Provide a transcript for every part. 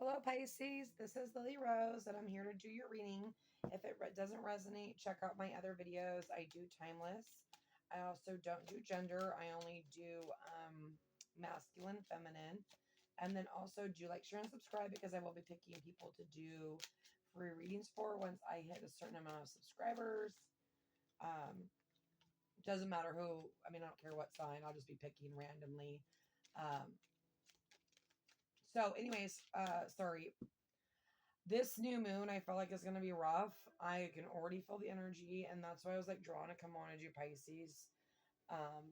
Hello, Pisces. This is Lily Rose, and I'm here to do your reading. If it doesn't resonate, check out my other videos. I do timeless. I also don't do gender. I only do masculine, feminine, and then also do like, share, and subscribe because I will be picking people to do free readings for once I hit a certain amount of subscribers. Doesn't matter who. I mean, I don't care what sign. I'll just be picking randomly. So anyways, sorry. This new moon, I felt like is going to be rough. I can already feel the energy, and that's why I was like drawn to come on and do Pisces.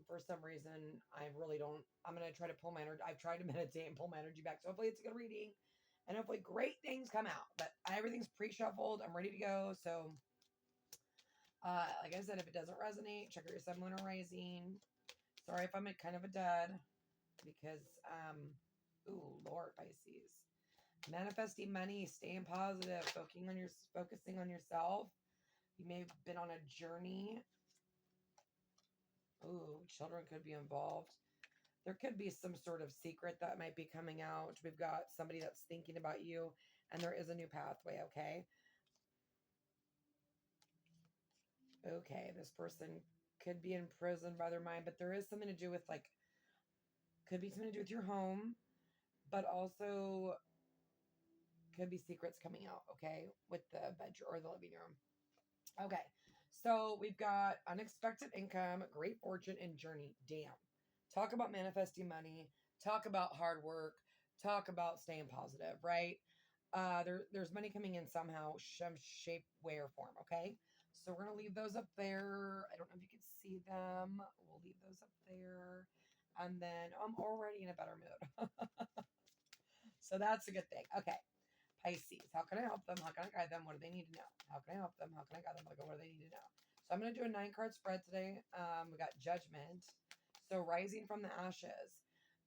For some reason, I really don't. I'm going to try to pull my energy. I've tried to meditate and pull my energy back. So hopefully it's a good reading, and hopefully great things come out. But everything's pre-shuffled. I'm ready to go. So, like I said, if it doesn't resonate, check out your sun, moon, or rising. Sorry if I'm kind of a dud because, ooh, Lord, Pisces. Manifesting money, staying positive, focusing on yourself. You may have been on a journey. Ooh, children could be involved. There could be some sort of secret that might be coming out. We've got somebody that's thinking about you, and there is a new pathway, okay? Okay, this person could be in prison by their mind, but there is something to do with, like, could be something to do with your home, but also could be secrets coming out, okay, with the bedroom or the living room. Okay, so we've got unexpected income, great fortune, and journey. Damn. Talk about manifesting money. Talk about hard work. Talk about staying positive, right? There's money coming in somehow, some shape, way, or form, okay? So we're going to leave those up there. I don't know if you can see them. We'll leave those up there. And then I'm already in a better mood. So that's a good thing. Okay. Pisces, how can I help them? How can I guide them? What do they need to know? How can I help them? How can I guide them? What do they need to know? So I'm going to do a 9-card spread today. We got Judgment. So rising from the ashes.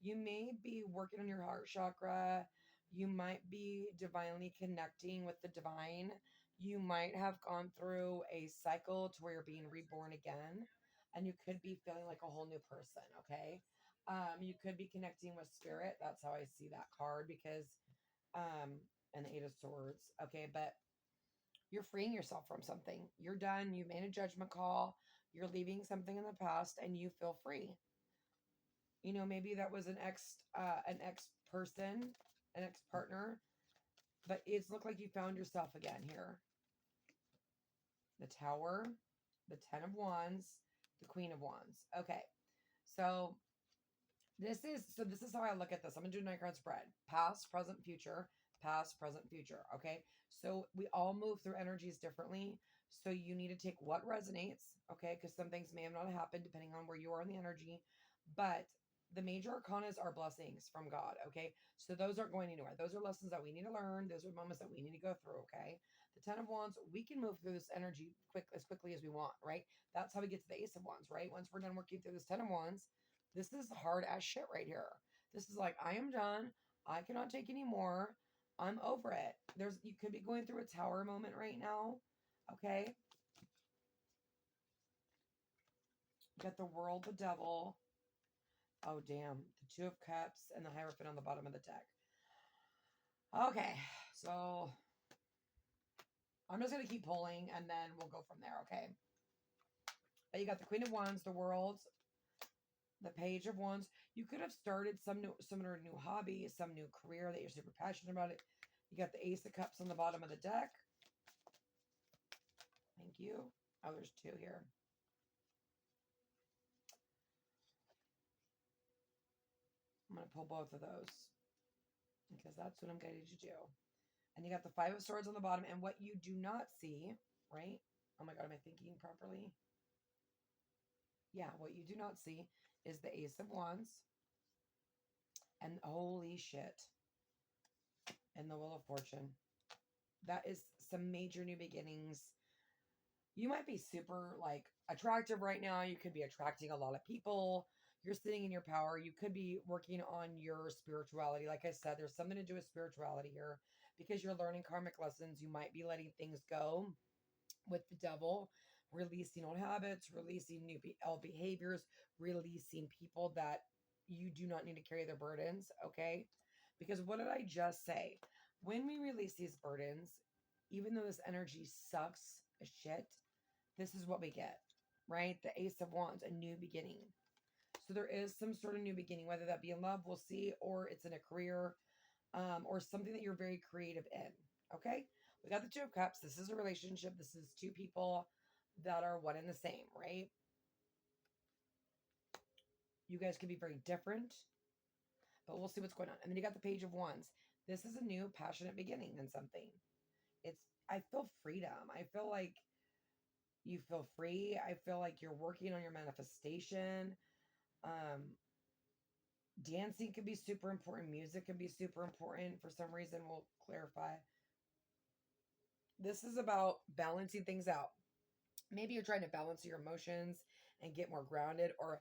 You may be working on your heart chakra. You might be divinely connecting with the divine. You might have gone through a cycle to where you're being reborn again. And you could be feeling like a whole new person, okay? You could be connecting with spirit. That's how I see that card because... and the 8 of Swords. Okay, but you're freeing yourself from something. You're done. You made a judgment call. You're leaving something in the past, and you feel free. You know, maybe that was an ex person, an ex partner, but it's looked like you found yourself again here. The Tower, the 10 of Wands, the Queen of Wands. Okay, so this is how I look at this. I'm gonna do a 9-card spread: past, present, future. Past, present, future. Okay, so we all move through energies differently, so you need to take what resonates, okay, because some things may have not happened depending on where you are in the energy, but the major arcanas are blessings from God, okay? So those aren't going anywhere. Those are lessons that we need to learn. Those are moments that we need to go through, okay? The 10 of Wands, we can move through this energy as quickly as we want, right? That's how we get to the Ace of Wands, right? Once we're done working through this 10 of Wands, this is hard as shit right here. This is like, I am done. I cannot take any more. I'm over it. You could be going through a tower moment right now. Okay. You got the World, the Devil. Oh, damn. The 2 of Cups and the Hierophant on the bottom of the deck. Okay. So I'm just going to keep pulling and then we'll go from there. Okay. But you got the Queen of Wands, the World, the Page of Wands. You could have started some new hobby, some new career that you're super passionate about it. You got the Ace of Cups on the bottom of the deck. Thank you. Oh, there's 2 here. I'm going to pull both of those because that's what I'm guided to do. And you got the 5 of Swords on the bottom. And what you do not see, right? Oh my God, am I thinking properly? Yeah, what you do not see is the Ace of Wands. And holy shit. And the Wheel of Fortune. That is some major new beginnings. You might be super like attractive right now. You could be attracting a lot of people. You're sitting in your power. You could be working on your spirituality. Like I said, there's something to do with spirituality here because you're learning karmic lessons. You might be letting things go with the Devil, releasing old habits, releasing new old behaviors, releasing people that you do not need to carry their burdens. Okay. Because what did I just say? When we release these burdens, even though this energy sucks as shit, this is what we get, right? The Ace of Wands, a new beginning. So there is some sort of new beginning, whether that be in love, we'll see, or it's in a career, or something that you're very creative in. Okay? We got the Two of Cups. This is a relationship. This is two people that are one and the same, right? You guys could be very different, but we'll see what's going on. And then you got the Page of Wands. This is a new passionate beginning in something. I feel freedom. I feel like you feel free. I feel like you're working on your manifestation. Um, Dancing could be super important. Music can be super important. For some reason, we'll clarify. This is about balancing things out. Maybe you're trying to balance your emotions and get more grounded, or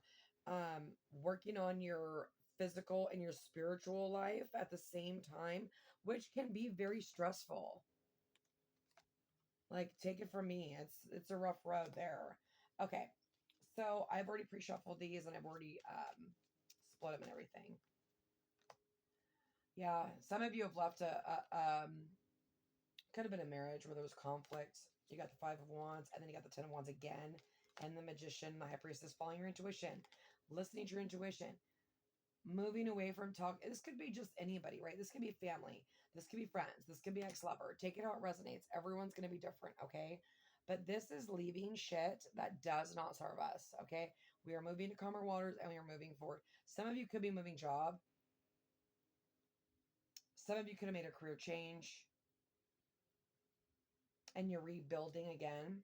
working on your physical and your spiritual life at the same time, which can be very stressful. Like, take it from me, it's a rough road there. Okay, so I've already pre-shuffled these and I've already split them and everything. Yeah, some of you have left could have been a marriage where there was conflict. You got the Five of Wands, and then you got the Ten of Wands again, and the Magician, the High Priestess, following your intuition, listening to your intuition, moving away from talk. This could be just anybody, right? This could be family. This could be friends. This could be ex-lover. Take it how it resonates. Everyone's going to be different, okay? But this is leaving shit that does not serve us, okay? We are moving to calmer waters, and we are moving forward. Some of you could be moving job. Some of you could have made a career change, and you're rebuilding again.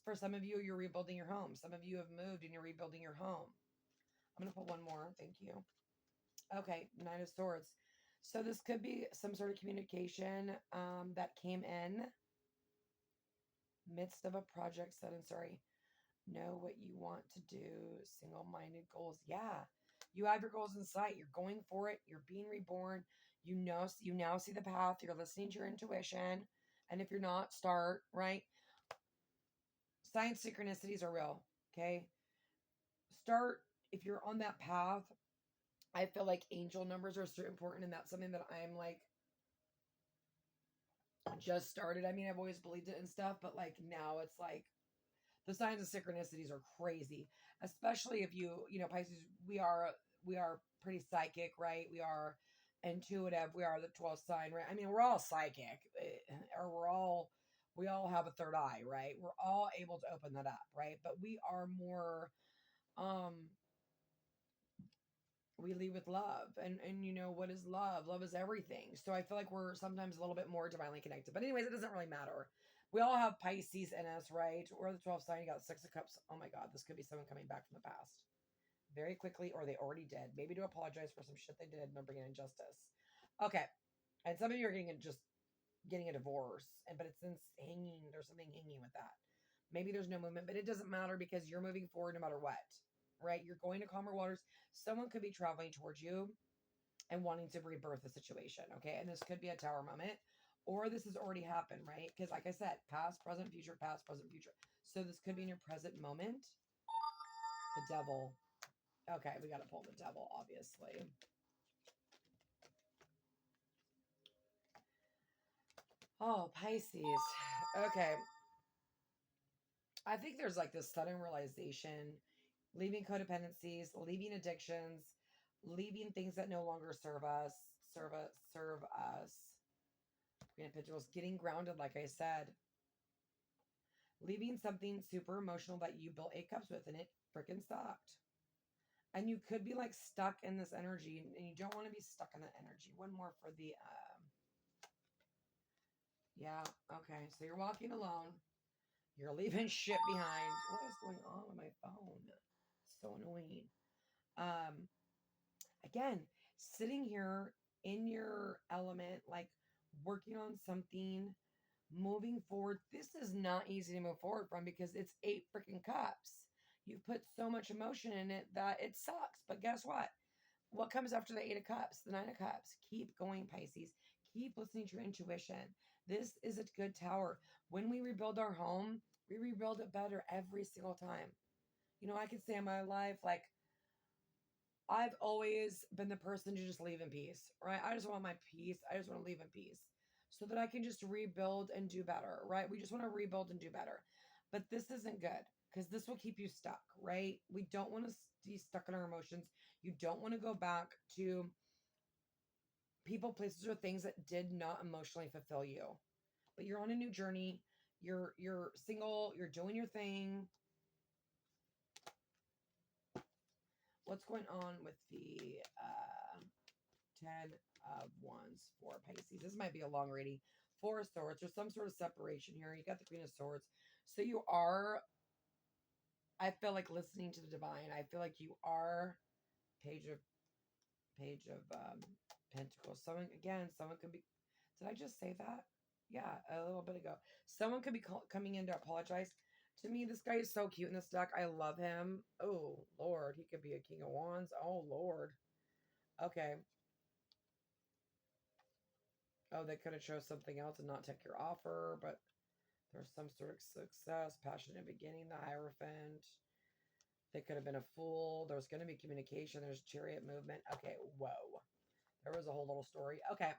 For some of you, you're rebuilding your home. Some of you have moved and you're rebuilding your home. I'm going to put one more. Thank you. Okay, Nine of Swords. So this could be some sort of communication that came in midst of a project set. And sorry, know what you want to do. Single-minded goals. Yeah, you have your goals in sight. You're going for it. You're being reborn. You now see the path. You're listening to your intuition. And if you're not, start, right? Science synchronicities are real, okay? Start, if you're on that path. I feel like angel numbers are so important, and that's something that I'm like just started. I mean, I've always believed it and stuff, but like now it's like the signs of synchronicities are crazy, especially if you know, Pisces, we are pretty psychic, right? We are intuitive. We are the 12th sign, right? I mean, we're all psychic, or we all have a third eye, right? We're all able to open that up, right? But we are more, we lead with love, and you know, what is love is everything. So I feel like we're sometimes a little bit more divinely connected, but anyways, it doesn't really matter. We all have Pisces in us, right? Or the 12th sign. You got 6 of Cups. Oh my God, this could be someone coming back from the past very quickly, or they already did, maybe to apologize for some shit they did and they're bringing injustice. Okay, and some of you are getting a divorce, but it's hanging. There's something hanging with that. Maybe there's no movement, but it doesn't matter because you're moving forward no matter what, right? You're going to calmer waters. Someone could be traveling towards you and wanting to rebirth the situation, okay? And this could be a tower moment, or this has already happened, right? Because like I said, past, present, future, past, present, future. So this could be in your present moment. The Devil. Okay, we got to pull the Devil, obviously. Oh, Pisces. Okay. I think there's like this sudden realization, leaving codependencies, leaving addictions, leaving things that no longer serve us. Queen of Pentacles, getting grounded, like I said, leaving something super emotional that you built 8 cups with, and it freaking sucked. And you could be like stuck in this energy, and you don't want to be stuck in that energy. One more for the yeah, okay. So you're walking alone. You're leaving shit behind. What is going on with my phone? It's so annoying. Again, sitting here in your element, like working on something, moving forward. This is not easy to move forward from because it's 8 freaking cups. You've put so much emotion in it that it sucks. But guess what? What comes after the 8 of Cups? The 9 of Cups. Keep going, Pisces. Keep listening to your intuition. This is a good tower. When we rebuild our home, we rebuild it better every single time. You know, I could say in my life, like, I've always been the person to just leave in peace, right? I just want my peace. I just want to leave in peace so that I can just rebuild and do better, right? We just want to rebuild and do better. But this isn't good because this will keep you stuck, right? We don't want to be stuck in our emotions. You don't want to go back to people, places, or things that did not emotionally fulfill you. But you're on a new journey. You're single. You're doing your thing. What's going on with the 10 of Wands for Pisces? This might be a long reading. Four of Swords. There's some sort of separation here. You got the Queen of Swords. So you are, I feel like, listening to the divine. I feel like you are Page of Pentacles. Someone could be, did I just say that? Yeah, a little bit ago. Someone could be coming in to apologize. To me, this guy is so cute in this deck. I love him. Oh, Lord. He could be a King of Wands. Oh, Lord. Okay. Oh, they could have chose something else and not take your offer, but there's some sort of success, passionate beginning, the Hierophant. They could have been a fool. There's going to be communication. There's chariot movement. Okay, whoa. There was a whole little story. Okay.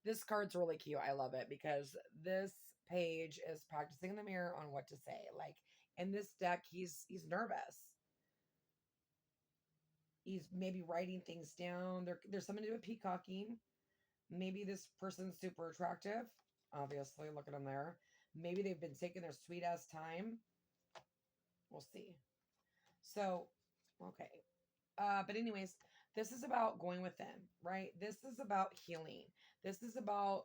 This card's really cute. I love it because this page is practicing in the mirror on what to say. Like in this deck, he's nervous. He's maybe writing things down. There's something to do with peacocking. Maybe this person's super attractive. Obviously, look at him there. Maybe they've been taking their sweet ass time. We'll see. So, okay. But anyways, this is about going within, right? This is about healing. This is about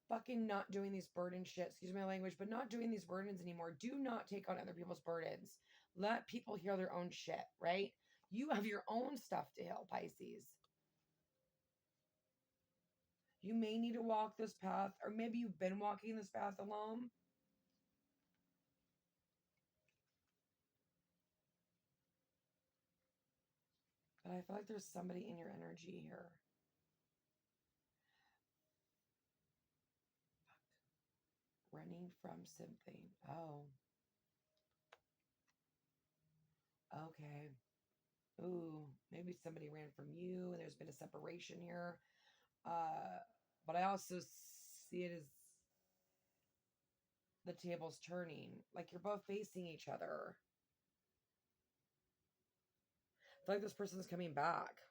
fucking not doing these burden shit, excuse my language, but not doing these burdens anymore. Do not take on other people's burdens. Let people heal their own shit, right? You have your own stuff to heal, Pisces. You may need to walk this path, or maybe you've been walking this path alone. But I feel like there's somebody in your energy here. Running from something. Oh. Okay. Ooh, maybe somebody ran from you and there's been a separation here. But I also see it as the table's turning. Like you're both facing each other. I feel like this person's coming back.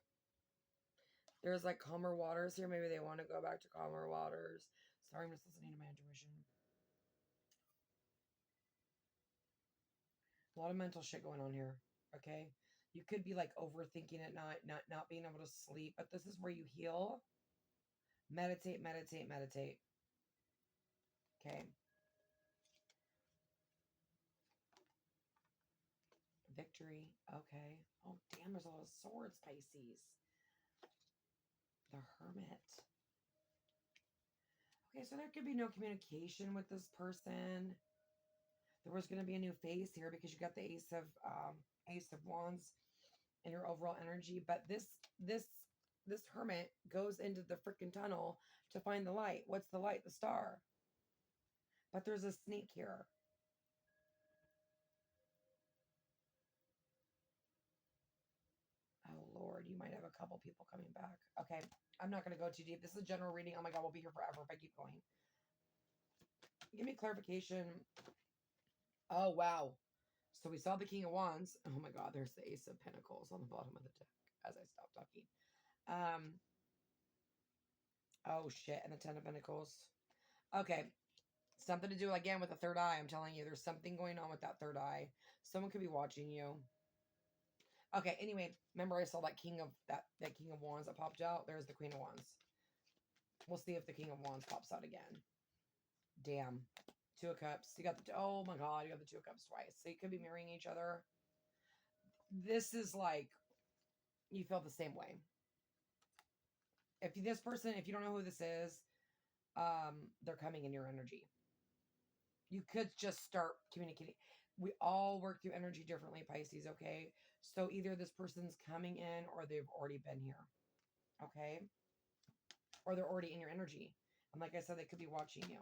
There's like calmer waters here. Maybe they want to go back to calmer waters. Sorry, I'm just listening to my intuition. A lot of mental shit going on here. Okay. You could be like overthinking at night, not being able to sleep, but this is where you heal. Meditate, meditate, meditate. Okay. Victory. Okay. Oh, damn, there's a lot of swords, Pisces. The Hermit. Okay, so there could be no communication with this person. There was going to be a new phase here because you got the Ace of Wands in your overall energy. But this Hermit goes into the freaking tunnel to find the light. What's the light? The star. But there's a sneak here. Oh, Lord, you might have a couple people coming back. Okay, I'm not going to go too deep. This is a general reading. Oh, my God, we'll be here forever if I keep going. Give me clarification. Oh, wow. So we saw the King of Wands. Oh, my God, there's the Ace of Pentacles on the bottom of the deck as I stop talking. Oh, shit, and the Ten of Pentacles. Okay, something to do, again, with the third eye. I'm telling you, there's something going on with that third eye. Someone could be watching you. Okay, anyway, remember I saw that King of Wands that popped out? There's the Queen of Wands. We'll see if the King of Wands pops out again. Damn. Two of Cups. You got the, oh my God, you got the Two of Cups twice. So you could be marrying each other. This is like, you feel the same way. If this person, if you don't know who this is, they're coming in your energy. You could just start communicating. We all work through energy differently, Pisces, okay? So either this person's coming in or they've already been here, okay? Or they're already in your energy. And like I said, they could be watching you.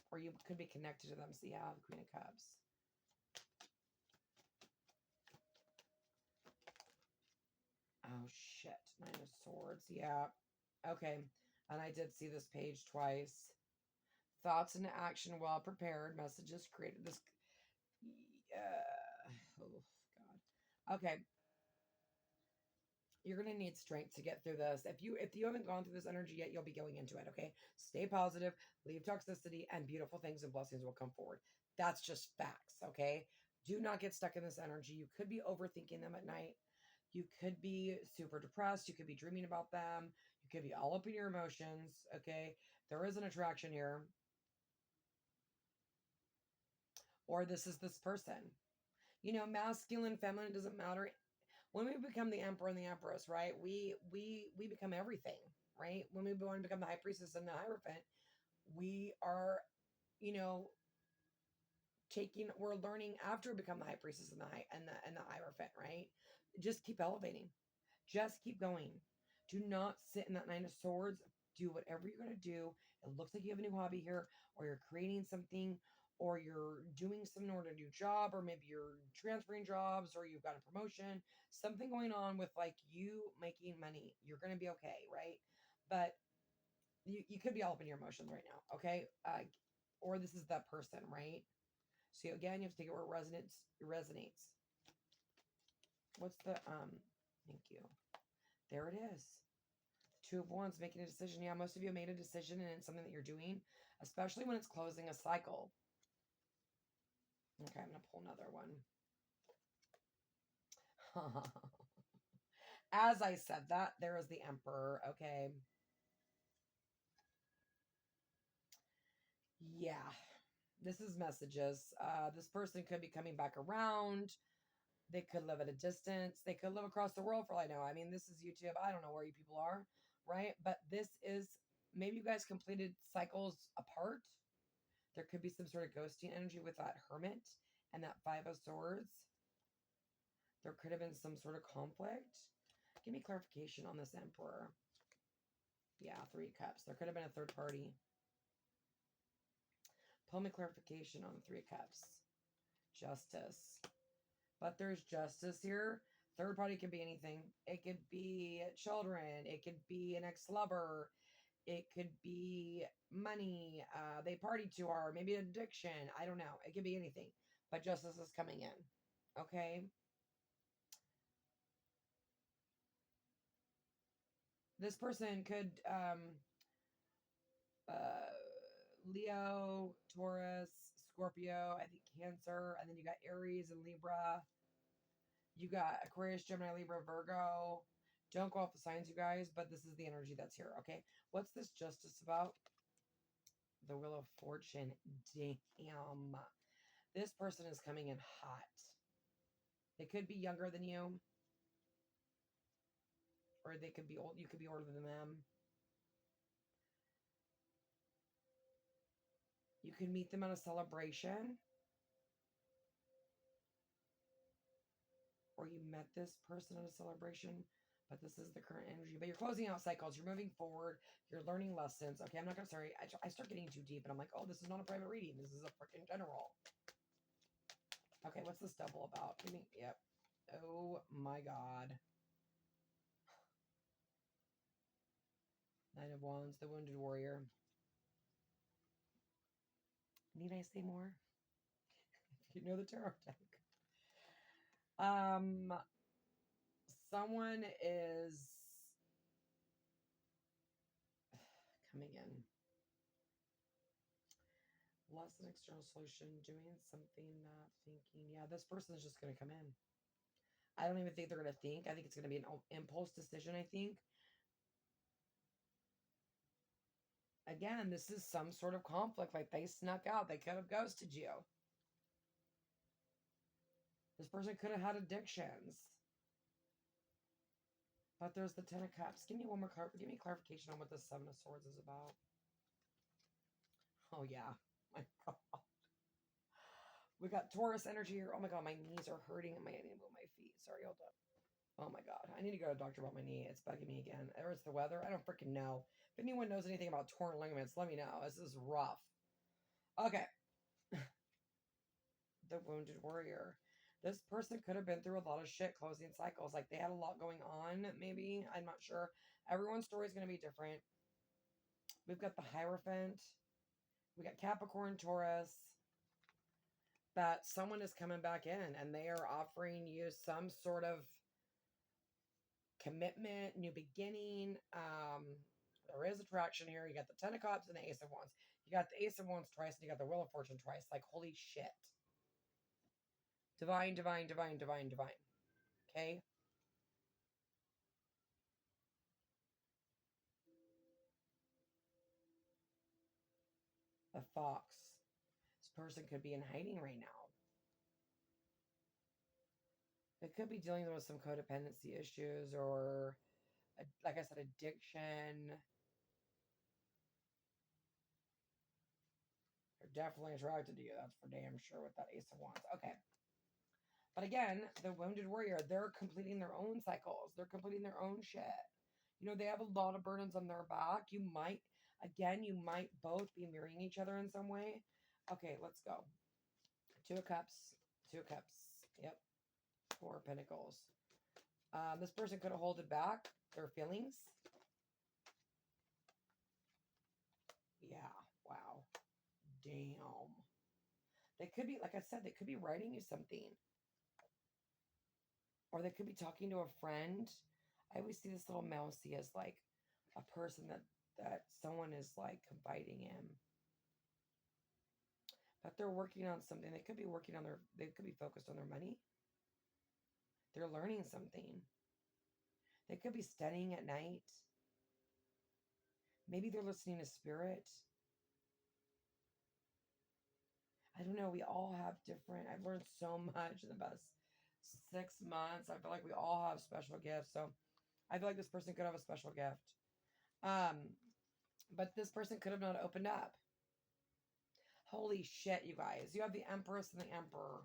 Or you could be connected to them. So yeah, the Queen of Cups. Oh, shit. 9 of Swords. Yeah. Okay. And I did see this page twice. Thoughts into action well prepared. Messages created this. Oh, God. Okay. You're going to need strength to get through this. If you haven't gone through this energy yet, you'll be going into it, okay? Stay positive, leave toxicity, and beautiful things and blessings will come forward. That's just facts, okay? Do not get stuck in this energy. You could be overthinking them at night. You could be super depressed. You could be dreaming about them. You could be all up in your emotions, okay? There is an attraction here. Or this is this person. You know, masculine, feminine, doesn't matter. When we become the emperor and the empress, right? We become everything, right? When we want to become the high priestess and the hierophant, we are, you know, we're learning after we become the high priestess and the hierophant, right? Just keep elevating. Just keep going. Do not sit in that 9 of Swords. Do whatever you're going to do. It looks like you have a new hobby here, or you're creating something, or you're doing something or a new job, or maybe you're transferring jobs, or you've got a promotion, something going on with like you making money. You're going to be okay, right? But you could be all up in your emotions right now, okay? Or this is that person, right? So again, you have to take it where it resonates. What's the thank you. There it is. 2 of Wands, making a decision. Yeah, most of you have made a decision and it's something that you're doing, especially when it's closing a cycle. Okay, I'm going to pull another one. As I said that, there is the Emperor. Okay. Yeah. This is messages. This person could be coming back around. They could live at a distance. They could live across the world for all I know. I mean, this is YouTube. I don't know where you people are, right? But this is, maybe you guys completed cycles apart. There could be some sort of ghosting energy with that Hermit and that 5 of Swords. There could have been some sort of conflict. Give me clarification on this Emperor. Yeah, 3 of Cups. There could have been a third party. Pull me clarification on the 3 of Cups. Justice. But there's justice here. Third party could be anything. It could be children. It could be an ex-lover. It could be money. They partied too hard. Maybe addiction. I don't know. It could be anything. But justice is coming in. Okay? This person could Leo, Taurus, Scorpio, I think Cancer, and then you got Aries and Libra. You got Aquarius, Gemini, Libra, Virgo. Don't go off the signs, you guys, but this is the energy that's here, okay? What's this justice about? The Wheel of Fortune. Damn. This person is coming in hot. They could be younger than you. Or they could be old. You could be older than them. You can meet them at a celebration. Or you met this person at a celebration, but this is the current energy. But you're closing out cycles. You're moving forward. You're learning lessons. Okay, I'm not going to, sorry. I start getting too deep and I'm like, oh, this is not a private reading. This is a freaking general. Okay, what's this double about? Give me, yep. Oh my God. 9 of Wands, the Wounded Warrior. Need I say more? You know the tarot deck. Someone is coming in. Less an external solution, doing something, not thinking. Yeah, this person is just going to come in. I don't even think they're going to think. I think it's going to be an impulse decision, I think. Again, this is some sort of conflict. Like they snuck out. They could have ghosted you. This person could have had addictions. But there's the 10 of Cups. Give me one more card. Give me clarification on what the 7 of Swords is about. Oh, yeah. My God. We got Taurus energy here. Oh, my God. My knees are hurting. I need to move my feet. Sorry, hold up. Oh, my God. I need to go to a doctor about my knee. It's bugging me again. Or it's the weather. I don't freaking know. If anyone knows anything about torn ligaments, let me know. This is rough. Okay. The Wounded Warrior. This person could have been through a lot of shit closing cycles. Like they had a lot going on, maybe. I'm not sure. Everyone's story is going to be different. We've got the Hierophant. We got Capricorn, Taurus. That someone is coming back in and they are offering you some sort of commitment, new beginning. There is attraction here. You got the Ten of Cups and the Ace of Wands. You got the Ace of Wands twice and you got the Wheel of Fortune twice. Like, holy shit. Divine, divine, divine, divine, divine. Okay? A Fox. This person could be in hiding right now. They could be dealing with some codependency issues or, like I said, addiction. They're definitely attracted to you. That's for damn sure with that Ace of Wands. Okay. But again, the Wounded Warrior, they're completing their own cycles. They're completing their own shit. You know, they have a lot of burdens on their back. You might both be mirroring each other in some way. Okay, let's go. Two of Cups. Two of Cups. Yep. Four of Pentacles. This person could have held back their feelings. Yeah. Wow. Damn. They could be, like I said, they could be writing you something. Or they could be talking to a friend. I always see this little mousey as like a person that someone is like confiding in. But they're working on something. They could be they could be focused on their money. They're learning something. They could be studying at night. Maybe they're listening to spirit. I don't know. We all have different, I've learned so much in the past 6 months. I feel like we all have special gifts. So I feel like this person could have a special gift. But this person could have not opened up. Holy shit, you guys. You have the Empress and the Emperor.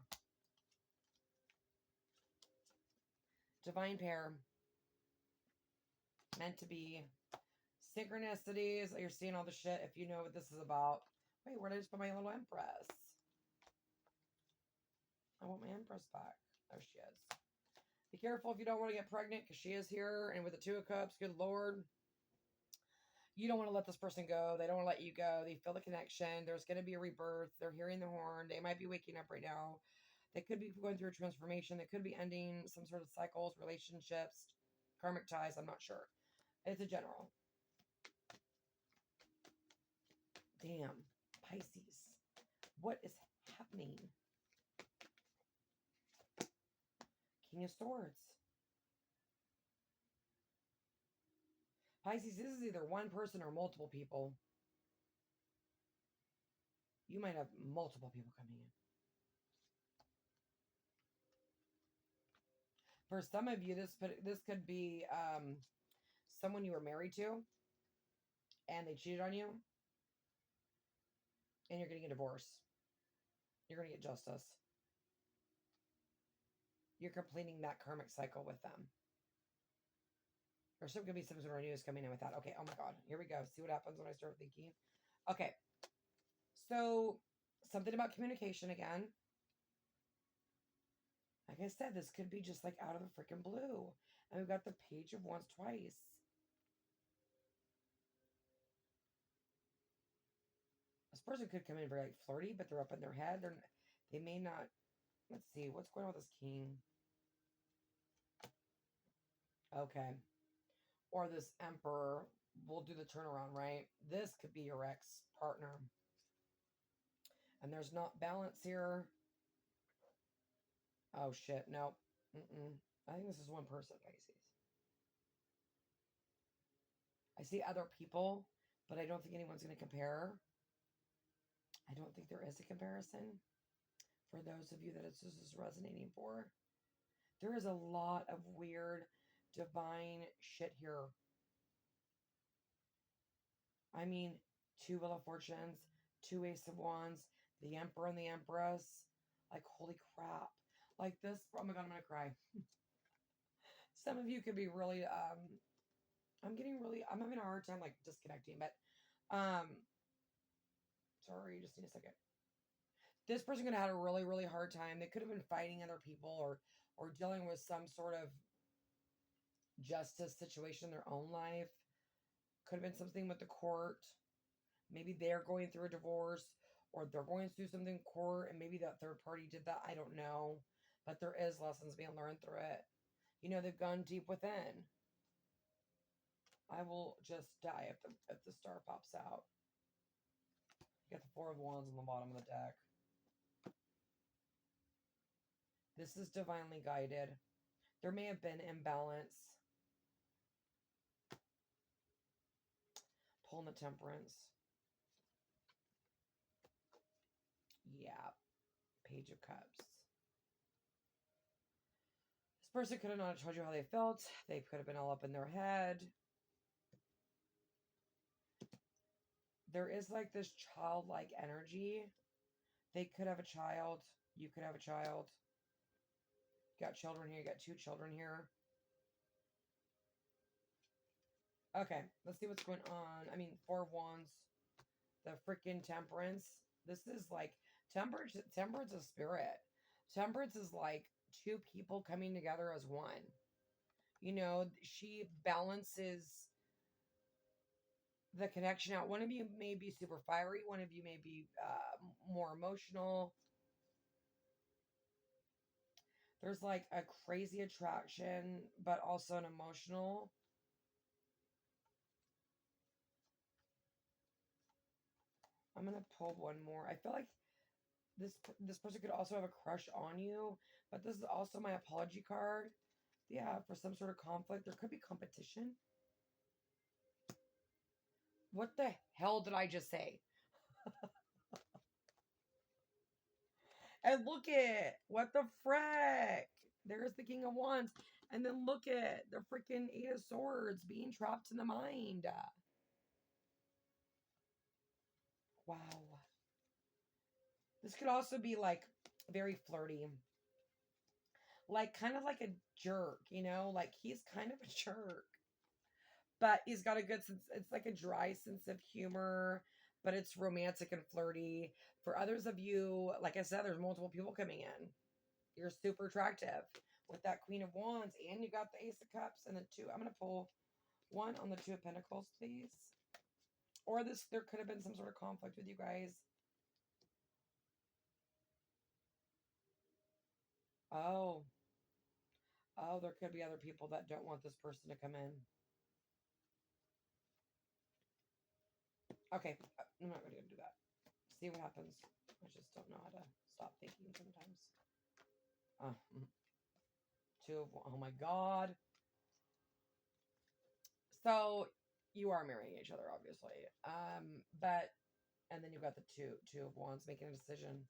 Divine pair. Meant to be. Synchronicities. You're seeing all the shit if you know what this is about. Wait, where did I just put my little Empress? I want my Empress back. There she is. Be careful if you don't want to get pregnant because she is here. And with the Two of Cups, good Lord. You don't want to let this person go. They don't want to let you go. They feel the connection. There's going to be a rebirth. They're hearing the horn. They might be waking up right now. They could be going through a transformation. They could be ending some sort of cycles, relationships, karmic ties. I'm not sure. It's a general. Damn. Pisces. What is happening? King of Swords. Pisces, this is either one person or multiple people. You might have multiple people coming in. For some of you, this could be someone you were married to and they cheated on you and you're getting a divorce. You're going to get justice. You're completing that karmic cycle with them. There's going to be some sort of news coming in with that. Okay, oh my God. Here we go. See what happens when I start thinking. Okay. So, something about communication again. Like I said, this could be just like out of the freaking blue. And we've got the Page of Wands twice. This person could come in very like flirty, but they're up in their head. They may not. Let's see. What's going on with this King? Okay. Or this Emperor. We'll do the turnaround, right? This could be your ex-partner. And there's not balance here. Oh, shit. No. I think this is one person, Pisces. I see other people, but I don't think anyone's going to compare. I don't think there is a comparison for those of you that this is resonating for. There is a lot of weird divine shit here. I mean, two Wheel of Fortunes, two Ace of Wands, the Emperor and the Empress. Like, holy crap. Like this, oh my God, I'm going to cry. Some of you could be really, I'm having a hard time, like, disconnecting, but, sorry, just need a second. This person could have had a really, really hard time. They could have been fighting other people or dealing with some sort of justice situation in their own life. Could have been something with the court. Maybe they're going through a divorce or they're going through something in court and maybe that third party did that. I don't know. But there is lessons being learned through it. You know, they've gone deep within. I will just die if the star pops out. You got the Four of Wands on the bottom of the deck. This is divinely guided. There may have been imbalance. Pulling the Temperance. Yeah. Page of Cups. This person could have not told you how they felt. They could have been all up in their head. There is like this childlike energy. They could have a child. You could have a child. You got children here. You got 2 children here. Okay, let's see what's going on. I mean, Four of Wands. The freaking Temperance. This is like temperance is spirit. Temperance is like 2 people coming together as one. You know, she balances the connection out. One of you may be super fiery. One of you may be more emotional. There's like a crazy attraction, but also an emotional. I'm going to pull one more. I feel like this person could also have a crush on you, but this is also my apology card. Yeah, for some sort of conflict. There could be competition. What the hell did I just say? And look at what the frick. There's the King of Wands. And then look at the freaking 8 of Swords being trapped in the mind. Wow. This could also be like very flirty. Like kind of like a jerk, you know? Like he's kind of a jerk. But he's got a good sense. It's like a dry sense of humor, but it's romantic and flirty. For others of you, like I said, there's multiple people coming in. You're super attractive with that Queen of Wands, and you got the Ace of Cups and the 2. I'm going to pull one on the 2 of Pentacles, please. Or there could have been some sort of conflict with you guys. Oh, there could be other people that don't want this person to come in. Okay, I'm not going to do that. See what happens. I just don't know how to stop thinking sometimes. 2 of, oh my God. So you are marrying each other, obviously. And then you've got the two of Wands making a decision.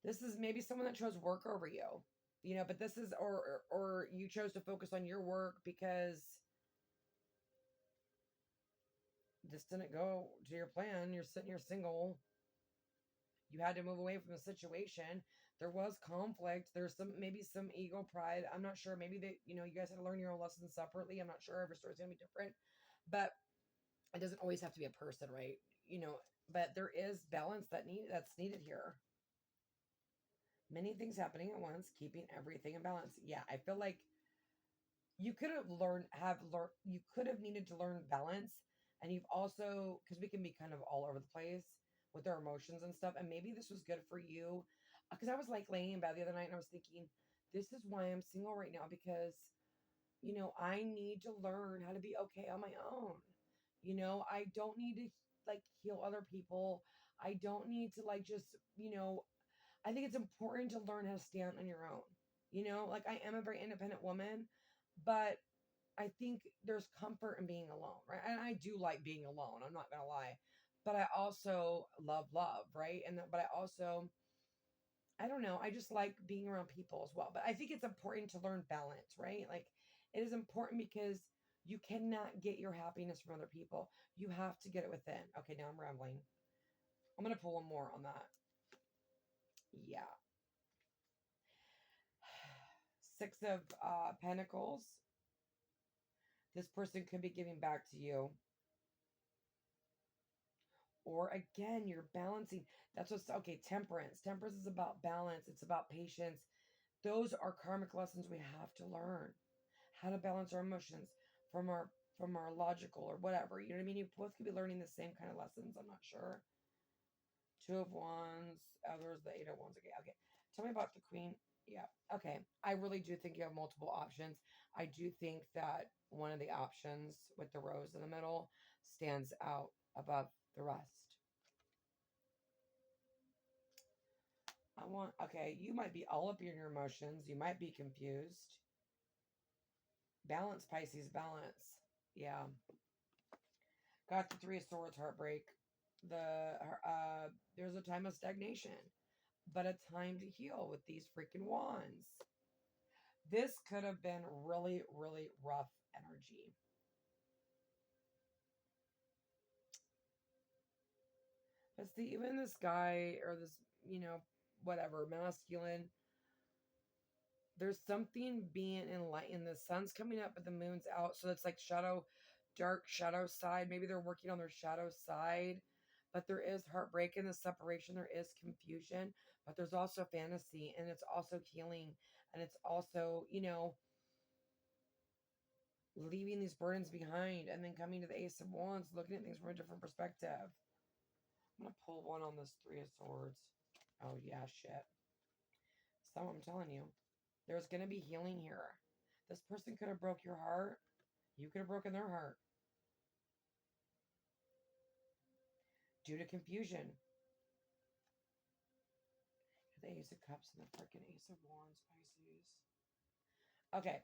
This is maybe someone that chose work over you, you know, but this is, or you chose to focus on your work because this didn't go to your plan. You're single. You had to move away from the situation. There was conflict. There's maybe some ego pride. I'm not sure. Maybe you guys had to learn your own lessons separately. I'm not sure. Every story's going to be different, but it doesn't always have to be a person, right? But there is balance that's needed here. Many things happening at once, keeping everything in balance. Yeah, I feel like you could have you could have needed to learn balance, and you've also, because we can be kind of all over the place with our emotions and stuff, and maybe this was good for you, because I was like laying in bed the other night and I was thinking, this is why I'm single right now, because I need to learn how to be okay on my own. I don't need to like heal other people. I don't need to like just, I think it's important to learn how to stand on your own. Like I am a very independent woman, but I think there's comfort in being alone, right? And I do like being alone. I'm not going to lie, but I also love, right? But I don't know. I just like being around people as well. But I think it's important to learn balance, right? Like it is important because you cannot get your happiness from other people. You have to get it within. Okay, now I'm rambling. I'm going to pull one more on that. Yeah. 6 of Pentacles. This person could be giving back to you. Or again, you're balancing. That's what's okay. Temperance. Temperance is about balance. It's about patience. Those are karmic lessons we have to learn. How to balance our emotions from our logical or whatever. You know what I mean? You both could be learning the same kind of lessons. I'm not sure. Two of Wands. There's the Eight of Wands. Okay, okay. Tell me about the Queen. Yeah. Okay. I really do think you have multiple options. I do think that one of the options with the rose in the middle stands out above the rest. Okay, you might be all up in your emotions. You might be confused. Balance, Pisces, balance. Yeah. Got the Three of Swords, heartbreak. There's a time of stagnation, but a time to heal with these freaking wands. This could have been really, really rough energy. But see, even this guy or this, whatever, masculine, there's something being enlightened. The sun's coming up, but the moon's out. So it's like dark shadow side. Maybe they're working on their shadow side, but there is heartbreak in the separation. There is confusion, but there's also fantasy, and it's also healing, and it's also, leaving these burdens behind and then coming to the Ace of Wands, looking at things from a different perspective. I'm going to pull one on this Three of Swords. Oh, yeah, shit. So I'm telling you, there's going to be healing here. This person could have broke your heart. You could have broken their heart. Due to confusion. The Ace of Cups and the freaking Ace of Wands, Pisces. Okay,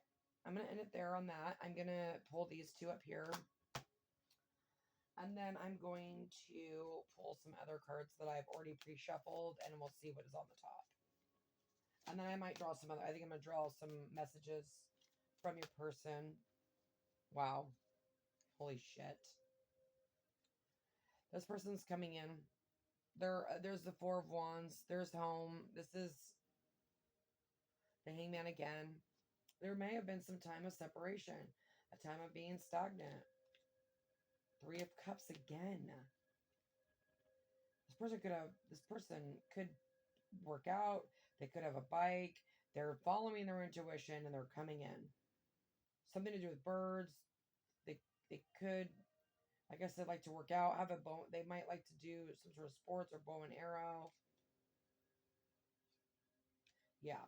I'm going to end it there on that. I'm going to pull these two up here. And then I'm going to pull some other cards that I've already pre-shuffled, and we'll see what is on the top. And then I might draw some other, I think I'm going to draw some messages from your person. Wow. Holy shit. This person's coming in. There's the Four of Wands. There's home. This is the Hangman again. There may have been some time of separation, a time of being stagnant. Three of Cups again. This person could work out. They could have a bike. They're following their intuition and they're coming in. Something to do with birds. They could, like I said, like to work out, have a bow. They might like to do some sort of sports or bow and arrow. Yeah.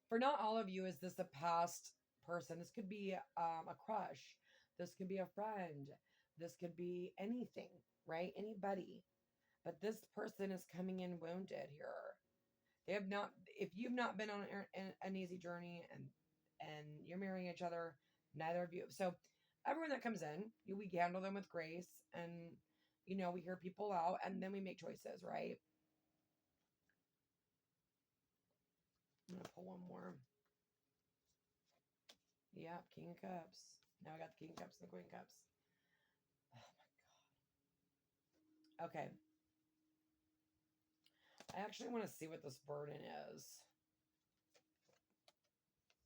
For not all of you, is this a past person? This could be a crush. This could be a friend. This could be anything, right? Anybody. But this person is coming in wounded here. They have not. If you've not been on an easy journey and you're marrying each other, neither of you. So everyone that comes in, we handle them with grace, and we hear people out, and then we make choices, right? I'm gonna pull one more. Yeah, King of Cups. Now I got the King of Cups and the Queen of Cups. Oh my god. Okay. I actually want to see what this burden is.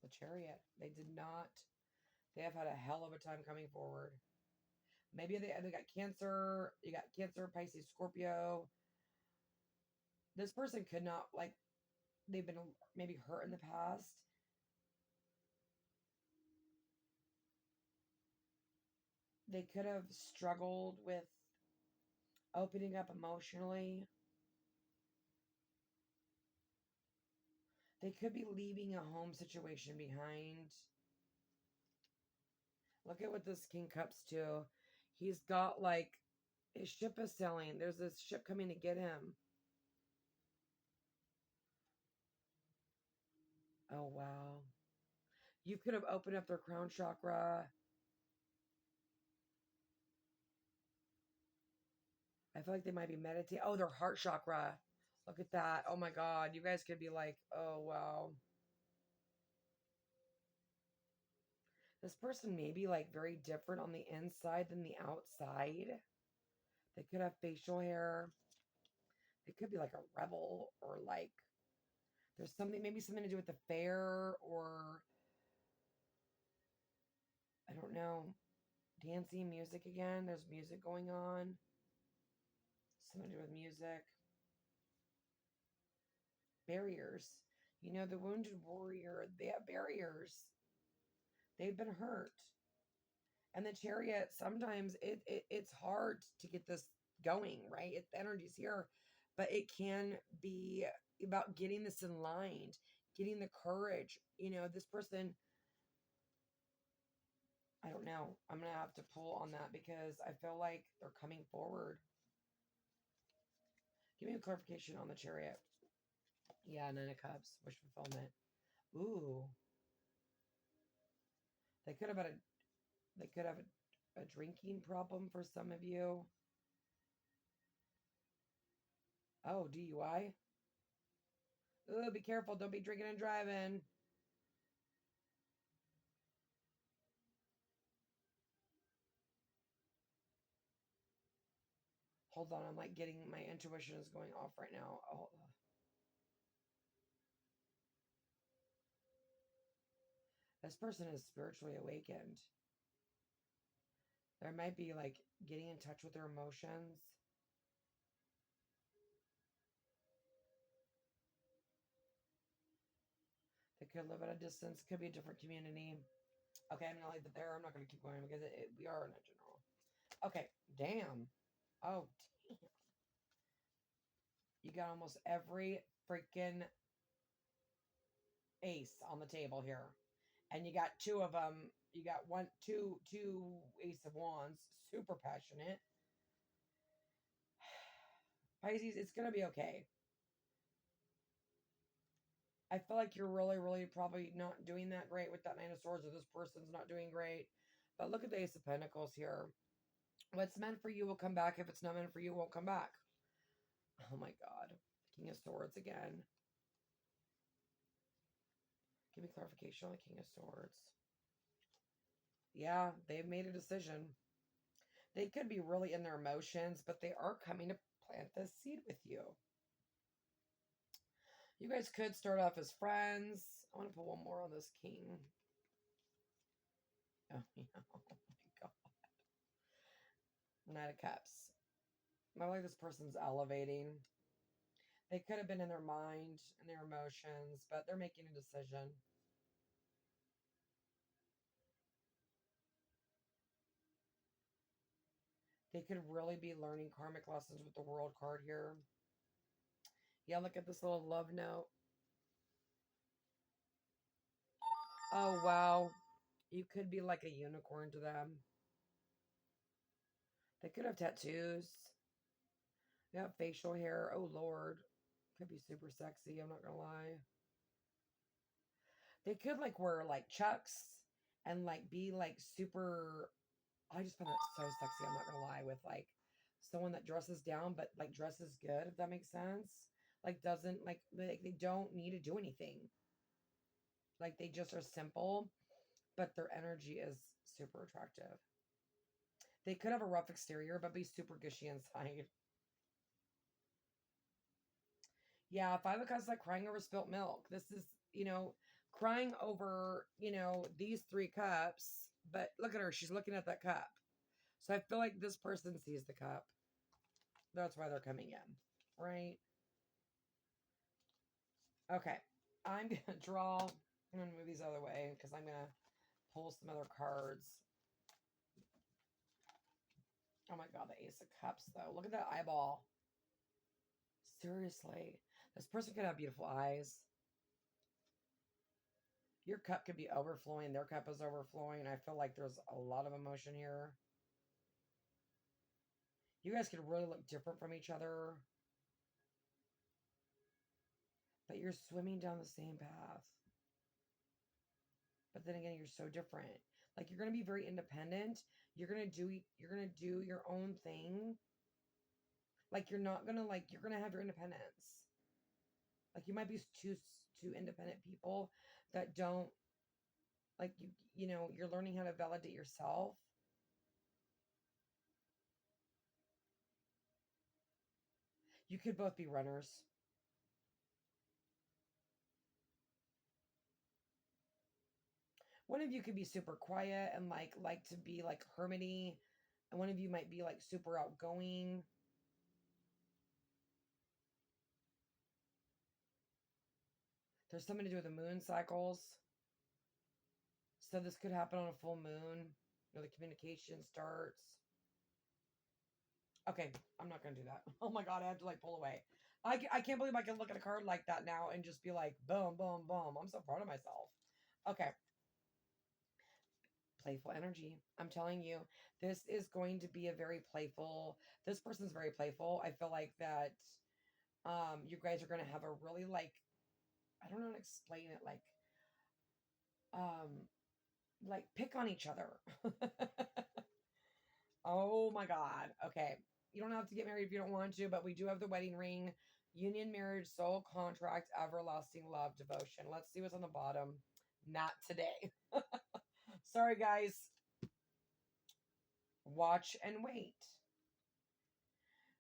The Chariot. They have had a hell of a time coming forward. Maybe they got Cancer. You got Cancer, Pisces, Scorpio. This person could not, they've been maybe hurt in the past. They could have struggled with opening up emotionally. They could be leaving a home situation behind. Look at what this King Cups do. He's got his ship is sailing. There's this ship coming to get him. Oh, wow. You could have opened up their crown chakra. I feel like they might be meditating. Oh, their heart chakra. Look at that. Oh my God. You guys could be like, oh, wow. This person may be very different on the inside than the outside. They could have facial hair. They could be like a rebel, or there's maybe something to do with the fair, or I don't know, dancing, music again. There's music going on. Something to do with music. Barriers. You know, the wounded warrior, they have barriers. They've been hurt. And the chariot, sometimes it's hard to get this going, right? The energy's here, but it can be about getting this in line, getting the courage. You know, this person, I don't know. I'm going to have to pull on that because I feel like they're coming forward. Give me a clarification on the chariot. Yeah, Nine of Cups, wish fulfillment. Ooh. They could have had a drinking problem for some of you. Oh, DUI? Ooh, be careful. Don't be drinking and driving. Hold on. I'm like getting, my intuition is going off right now. Oh, this person is spiritually awakened. There might be like getting in touch with their emotions. They could live at a distance. Could be a different community. Okay, I'm gonna leave it there. I'm not gonna keep going because we are in a general. Okay, damn. Oh, damn. You got almost every freaking ace on the table here, and you got two of them. You got two ace of wands. Super passionate. Pisces, it's gonna be okay. I feel like you're really probably not doing that great with that Nine of Swords, or this person's not doing great. But look at the Ace of Pentacles here. What's meant for you will come back. If it's not meant for you, it won't come back. Oh my God. King of Swords again. Give me clarification on the King of Swords. Yeah, they've made a decision. They could be really in their emotions, but they are coming to plant this seed with you. You guys could start off as friends. I want to put one more on this king. Oh, yeah. Oh my God. Knight of Cups. I like this person's elevating. They could have been in their mind and their emotions, but they're making a decision. They could really be learning karmic lessons with the World card here. Yeah, look at this little love note. Oh, wow. You could be like a unicorn to them. They could have tattoos. They have facial hair. Oh, Lord. Could be super sexy. I'm not going to lie. They could like wear like Chucks and like be like super. I just find that so sexy. I'm not going to lie, with like someone that dresses down, but like dresses good, if that makes sense. Like doesn't like they don't need to do anything. Like they just are simple, but their energy is super attractive. They could have a rough exterior, but be super gushy inside. Yeah, Five of Cups is like crying over spilt milk. This is, crying over, these three cups. But look at her. She's looking at that cup. So I feel like this person sees the cup. That's why they're coming in, right? Okay. I'm going to draw. I'm going to move these other way because I'm going to pull some other cards. Oh my God, the Ace of Cups, though. Look at that eyeball. Seriously. This person could have beautiful eyes. Your cup could be overflowing. Their cup is overflowing. I feel like there's a lot of emotion here. You guys could really look different from each other. But you're swimming down the same path. But then again, you're so different. Like you're gonna be very independent. You're gonna do your own thing. Like you're not gonna you're gonna have your independence. Like you might be two independent people that don't like you're learning how to validate yourself. You could both be runners. One of you could be super quiet and like to be like hermity, and one of you might be like super outgoing. There's something to do with the moon cycles. So this could happen on a full moon. The communication starts. Okay, I'm not going to do that. Oh my God, I have to like pull away. I can't believe I can look at a card like that now and just be like, boom, boom, boom. I'm so proud of myself. Okay. Playful energy. I'm telling you, this is going to be a very playful, this person's very playful. I feel like that you guys are going to have a really like, I don't know how to explain it, like pick on each other. Oh my God. Okay. You don't have to get married if you don't want to, but we do have the wedding ring, union, marriage, soul contract, everlasting love, devotion. Let's see what's on the bottom. Not today. Sorry, guys. Watch and wait.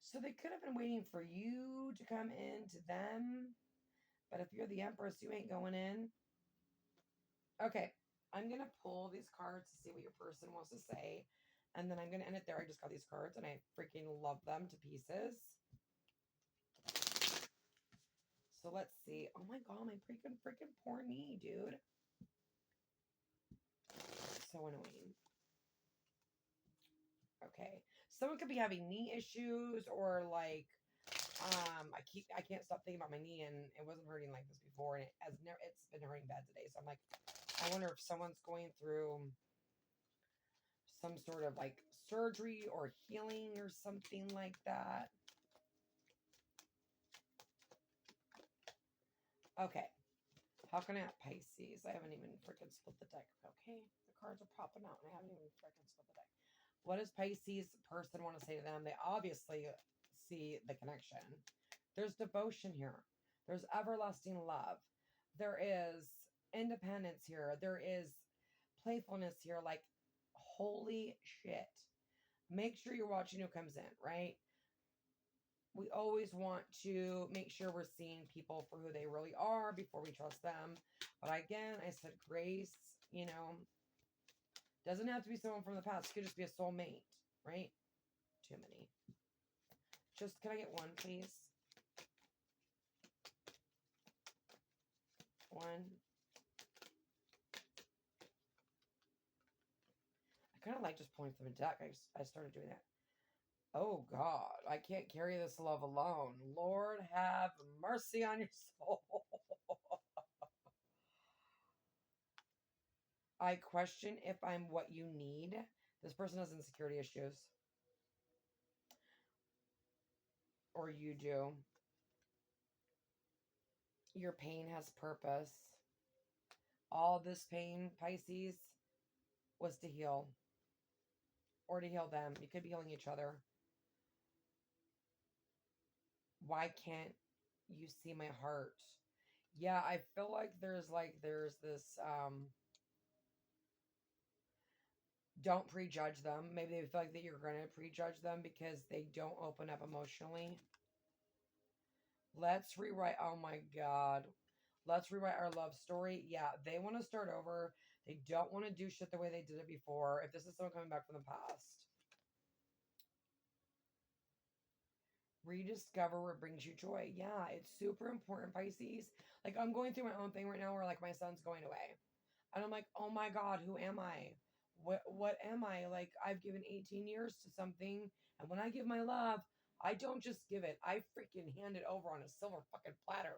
So they could have been waiting for you to come in to them. But if you're the Empress, you ain't going in. Okay. I'm going to pull these cards to see what your person wants to say. And then I'm going to end it there. I just got these cards and I freaking love them to pieces. So let's see. Oh my God, my freaking poor knee, dude. So annoying. Okay. Someone could be having knee issues or like I can't stop thinking about my knee and it wasn't hurting like this before and it's been hurting bad today. So I'm like, I wonder if someone's going through some sort of like surgery or healing or something like that. Okay. How can I have Pisces? I haven't even freaking split the deck. Okay. The cards are popping out and I haven't even freaking split the deck. What does Pisces person want to say to them? They obviously see the connection. There's devotion here. There's everlasting love. There is independence here. There is playfulness here. Like, holy shit. Make sure you're watching who comes in, right? We always want to make sure we're seeing people for who they really are before we trust them. But again, I said grace, doesn't have to be someone from the past. It could just be a soulmate, right? Too many. Just, can I get one, please? One. I kind of like just pulling from a deck. I started doing that. Oh, God. I can't carry this love alone. Lord, have mercy on your soul. I question if I'm what you need. This person has insecurity issues. Or you do. Your pain has purpose. All this pain, Pisces, was to heal. Or to heal them. You could be healing each other. Why can't you see my heart? Yeah, I feel like there's this don't prejudge them. Maybe they feel like that you're going to prejudge them because they don't open up emotionally. Let's rewrite. Oh my God. Let's rewrite our love story. Yeah, they want to start over. They don't want to do shit the way they did it before. If this is someone coming back from the past. Rediscover what brings you joy. Yeah, it's super important, Pisces. Like, I'm going through my own thing right now where, like, my son's going away. And I'm like, oh my God, who am I? What am I? Like, I've given 18 years to something. And when I give my love, I don't just give it. I freaking hand it over on a silver fucking platter.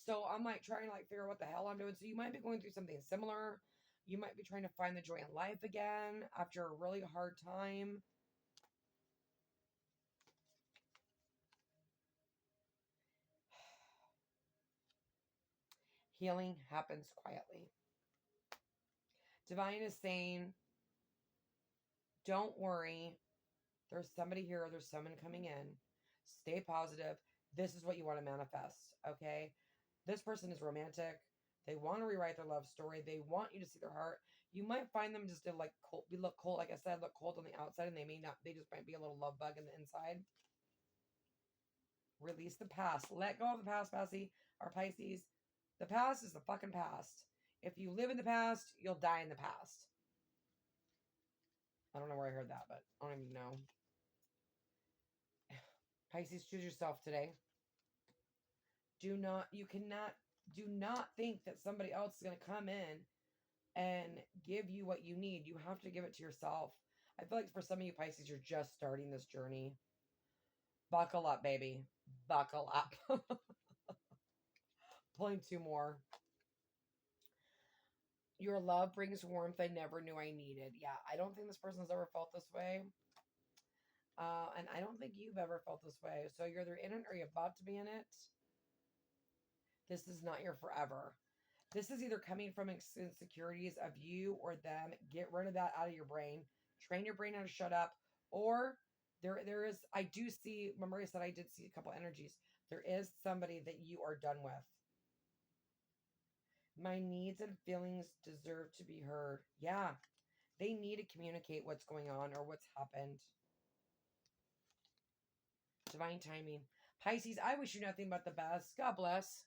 So I'm like trying to like figure out what the hell I'm doing. So you might be going through something similar. You might be trying to find the joy in life again after a really hard time. Healing happens quietly. Divine is saying, don't worry. There's somebody here. There's someone coming in. Stay positive. This is what you want to manifest. Okay. This person is romantic. They want to rewrite their love story. They want you to see their heart. You might find them just to like cold, look cold. Like I said, look cold on the outside, and they may not. They just might be a little love bug in the inside. Release the past. Let go of the past, Pisces. The past is the fucking past. If you live in the past, you'll die in the past. I don't know where I heard that, but I don't even know. Pisces, choose yourself today. You cannot Do not think that somebody else is going to come in and give you what you need. You have to give it to yourself. I feel like for some of you Pisces, you're just starting this journey. Buckle up, baby. Buckle up. Pulling two more. Your love brings warmth I never knew I needed. Yeah, I don't think this person's ever felt this way. And I don't think you've ever felt this way. So you're either in it or you're about to be in it. This is not your forever. This is either coming from insecurities of you or them. Get rid of that out of your brain. Train your brain how to shut up. Or there is, I do see, remember I said I did see a couple energies. There is somebody that you are done with. My needs and feelings deserve to be heard. Yeah, they need to communicate what's going on or what's happened. Divine timing. Pisces, I wish you nothing but the best. God bless.